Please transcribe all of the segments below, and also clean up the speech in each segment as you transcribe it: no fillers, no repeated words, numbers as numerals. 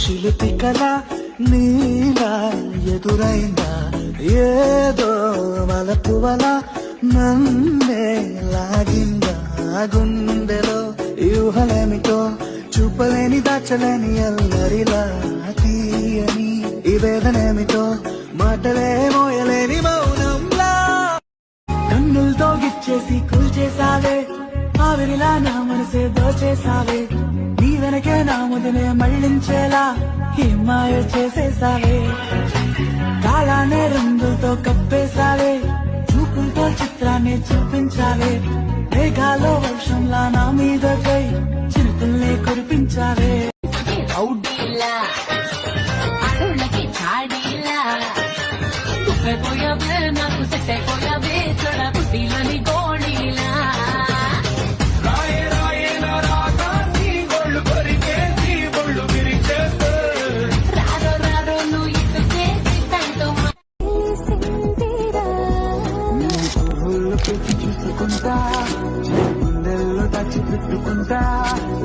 చిలిపి కళ నీలా ఎదురైందా ఏదో వలపువల నన్నే లాగిందా గుండెలో యూహలేమిటో చూపలేని దాచలేని అల్లరిలా తీయని ఈ వేదనేమిటో మాటలే మోయలేని మౌనంలా కన్నులతో గిచ్చేసి కూల్చేసావే ఆవిరిలా నా మనసే దోచేసావే నీ వెనకే నా ముదినే మళ్ళించేలా హిమాయ చేసేసావే కాలానే రంగులతో కప్పేసావే చూపులతో చిత్రాన్ని చూపించావే మేఘాలో వర్షంలా నా మీదకై చిరుతుల్ని కురిపించావే నాకు సెట్ పోయావే చడ పుట్టిలని గోళీలా చూసుకుంటా గుండెల్లో దాచి పెట్టుకుంటా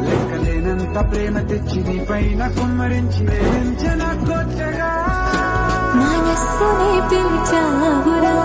లెక్కలేనంత ప్రేమ తెచ్చి నీ పైన కుమ్మరించి వేయించిన కొత్తగా మనస్సునే పిలిచావురా